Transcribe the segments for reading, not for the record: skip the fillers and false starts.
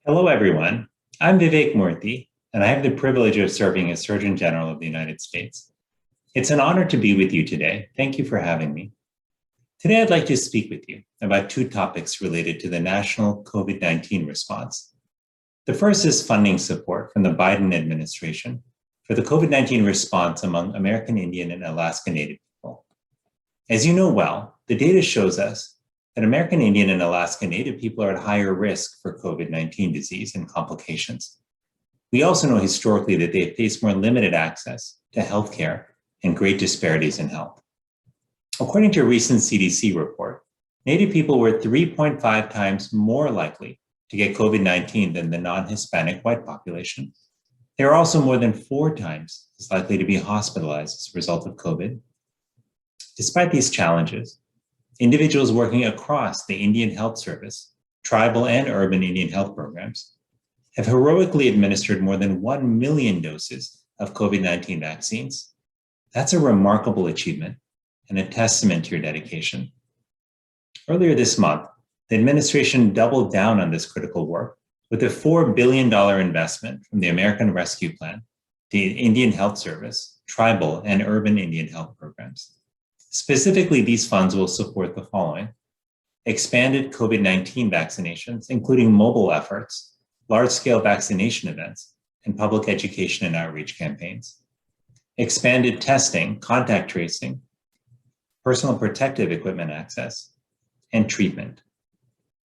Hello, everyone. I'm Vivek Murthy, and I have the privilege of serving as Surgeon General of the United States. It's an honor to be with you today. Thank you for having me. Today, I'd like to speak with you about two topics related to the national COVID-19 response. The first is funding support from the Biden administration for the COVID-19 response among American Indian and Alaska Native people. As you know well, the data shows us that American Indian and Alaska Native people are at higher risk for COVID-19 disease and complications. We also know historically that they have faced more limited access to healthcare and great disparities in health. According to a recent CDC report, Native people were 3.5 times more likely to get COVID-19 than the non-Hispanic white population. They are also more than 4 times as likely to be hospitalized as a result of COVID. Despite these challenges, individuals working across the Indian Health Service, tribal and urban Indian health programs, have heroically administered more than 1 million doses of COVID-19 vaccines. That's a remarkable achievement and a testament to your dedication. Earlier this month, the administration doubled down on this critical work with a $4 billion investment from the American Rescue Plan to Indian Health Service, tribal and urban Indian health programs. Specifically, these funds will support the following: expanded COVID-19 vaccinations, including mobile efforts, large-scale vaccination events, and public education and outreach campaigns; expanded testing, contact tracing, personal protective equipment access, and treatment;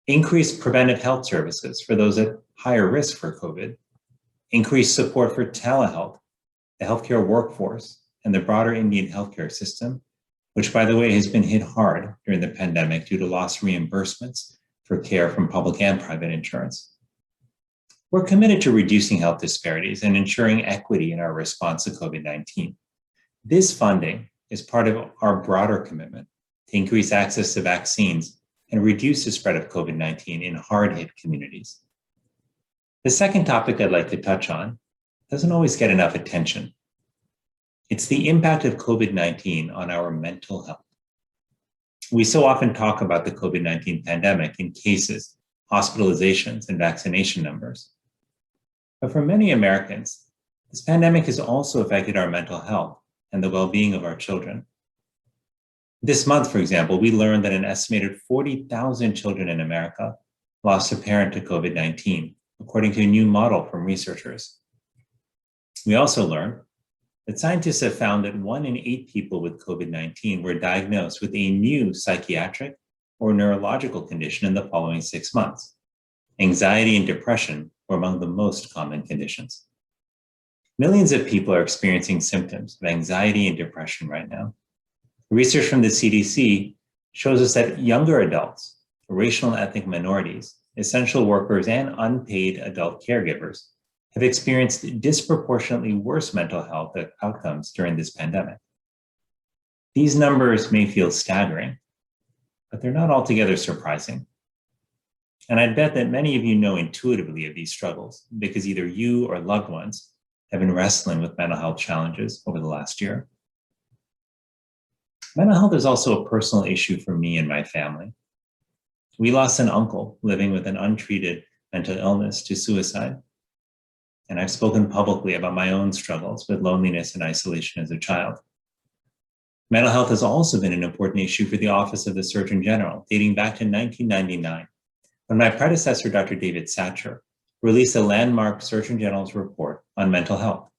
increased preventive health services for those at higher risk for COVID; increased support for telehealth, the healthcare workforce, and the broader Indian healthcare system, which, by the way, has been hit hard during the pandemic due to lost reimbursements for care from public and private insurance. We're committed to reducing health disparities and ensuring equity in our response to COVID-19. This funding is part of our broader commitment to increase access to vaccines and reduce the spread of COVID-19 in hard-hit communities. The second topic I'd like to touch on doesn't always get enough attention. It's the impact of COVID-19 on our mental health. We so often talk about the COVID-19 pandemic in cases, hospitalizations, and vaccination numbers. But for many Americans, this pandemic has also affected our mental health and the well-being of our children. This month, for example, we learned that an estimated 40,000 children in America lost a parent to COVID-19, according to a new model from researchers. We also learned that scientists have found that 1 in 8 people with COVID-19 were diagnosed with a new psychiatric or neurological condition in the following 6 months. Anxiety and depression were among the most common conditions. Millions of people are experiencing symptoms of anxiety and depression right now. Research from the CDC shows us that younger adults, racial and ethnic minorities, essential workers, and unpaid adult caregivers have experienced disproportionately worse mental health outcomes during this pandemic. These numbers may feel staggering, but they're not altogether surprising. And I'd bet that many of you know intuitively of these struggles because either you or loved ones have been wrestling with mental health challenges over the last year. Mental health is also a personal issue for me and my family. We lost an uncle living with an untreated mental illness to suicide. And I've spoken publicly about my own struggles with loneliness and isolation as a child. Mental health has also been an important issue for the Office of the Surgeon General, dating back to 1999, when my predecessor, Dr. David Satcher, released a landmark Surgeon General's report on mental health.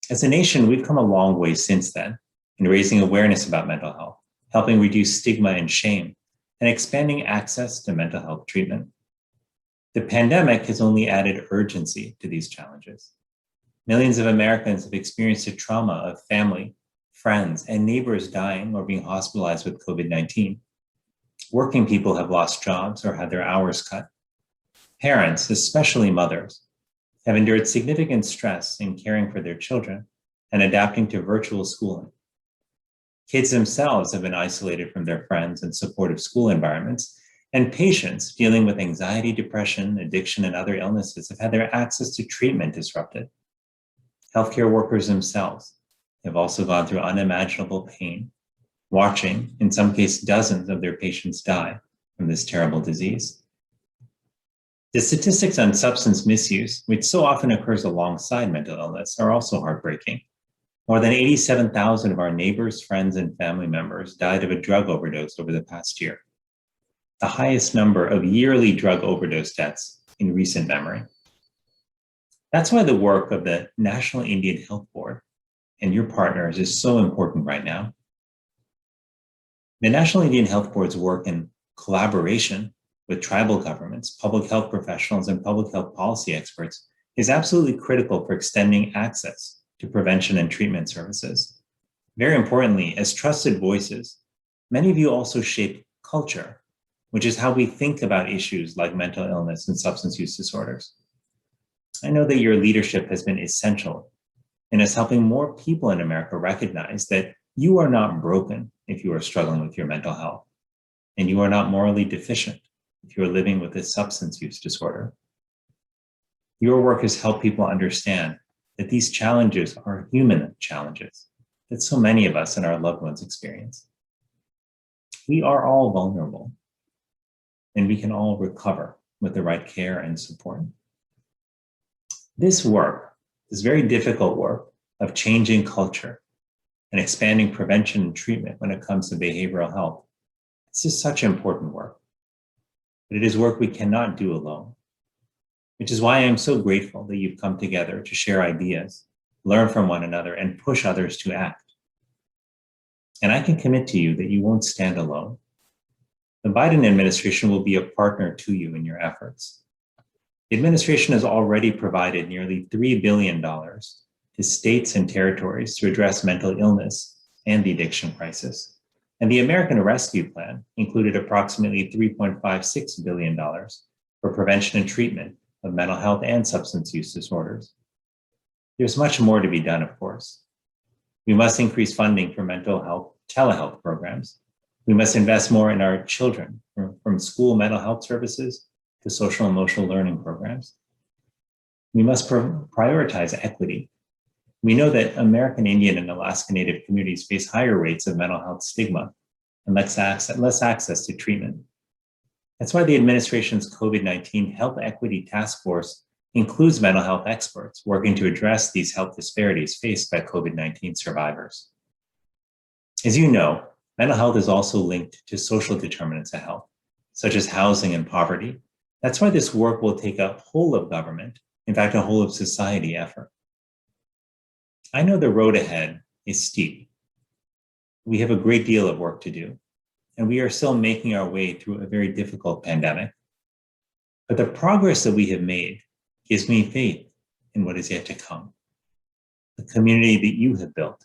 As a nation, we've come a long way since then in raising awareness about mental health, helping reduce stigma and shame, and expanding access to mental health treatment. The pandemic has only added urgency to these challenges. Millions of Americans have experienced the trauma of family, friends, and neighbors dying or being hospitalized with COVID-19. Working people have lost jobs or had their hours cut. Parents, especially mothers, have endured significant stress in caring for their children and adapting to virtual schooling. Kids themselves have been isolated from their friends and supportive school environments, and patients dealing with anxiety, depression, addiction, and other illnesses have had their access to treatment disrupted. Healthcare workers themselves have also gone through unimaginable pain, watching, in some cases, dozens of their patients die from this terrible disease. The statistics on substance misuse, which so often occurs alongside mental illness, are also heartbreaking. More than 87,000 of our neighbors, friends, and family members died of a drug overdose over the past year, the highest number of yearly drug overdose deaths in recent memory. That's why the work of the National Indian Health Board and your partners is so important right now. The National Indian Health Board's work in collaboration with tribal governments, public health professionals, and public health policy experts is absolutely critical for extending access to prevention and treatment services. Very importantly, as trusted voices, many of you also shape culture, which is how we think about issues like mental illness and substance use disorders. I know that your leadership has been essential in us helping more people in America recognize that you are not broken if you are struggling with your mental health, and you are not morally deficient if you are living with a substance use disorder. Your work has helped people understand that these challenges are human challenges that so many of us and our loved ones experience. We are all vulnerable, and we can all recover with the right care and support. This work, this very difficult work of changing culture and expanding prevention and treatment when it comes to behavioral health, this is such important work. But it is work we cannot do alone, which is why I am so grateful that you've come together to share ideas, learn from one another, and push others to act. And I can commit to you that you won't stand alone. The Biden administration will be a partner to you in your efforts. The administration has already provided nearly $3 billion to states and territories to address mental illness and the addiction crisis. And the American Rescue Plan included approximately $3.56 billion for prevention and treatment of mental health and substance use disorders. There's much more to be done, of course. We must increase funding for mental health telehealth programs. We must invest more in our children, from school mental health services to social emotional learning programs. We must prioritize equity. We know that American Indian and Alaska Native communities face higher rates of mental health stigma and less access to treatment. That's why the administration's COVID-19 Health Equity Task Force includes mental health experts working to address these health disparities faced by COVID-19 survivors. As you know, mental health is also linked to social determinants of health, such as housing and poverty. That's why this work will take a whole of government, in fact, a whole of society effort. I know the road ahead is steep. We have a great deal of work to do, and we are still making our way through a very difficult pandemic. But the progress that we have made gives me faith in what is yet to come. The community that you have built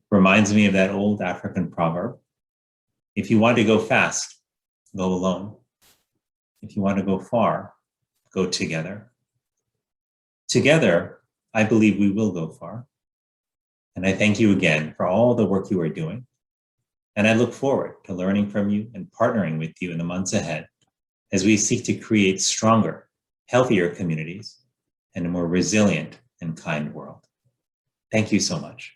reminds me of that old African proverb: if you want to go fast, go alone. If you want to go far, go together. Together, I believe we will go far. And I thank you again for all the work you are doing. And I look forward to learning from you and partnering with you in the months ahead as we seek to create stronger, healthier communities and a more resilient and kind world. Thank you so much.